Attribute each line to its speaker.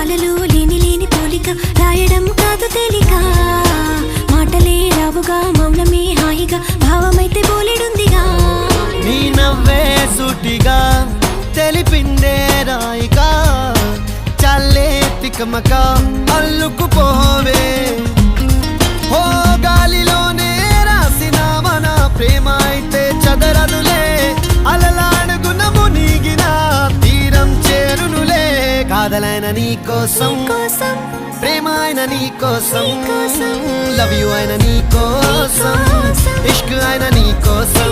Speaker 1: పాలలో లేని లేని పోలిక రాయడం కాదు తేలిక మాటలే రావుగా మౌనమే హాయిగా భావమైతే బోలెడుందిగా
Speaker 2: నీ నవ్వే సూటిగా తెలిపిందే రాయిగా చల్లే తికమక అల్లుకుపోవే ఓ గాలిలోనే రాసిన మన ప్రేమ అయితే చదరదులే అలలాడుగున మునిగిన తీరం చేరునులే కాదలైన నీ కోసం ప్రేమ అయిన నీ కోసం లవ్ యు అయిన నీ కోసం ఇష్క్ అయిన నీ కోసం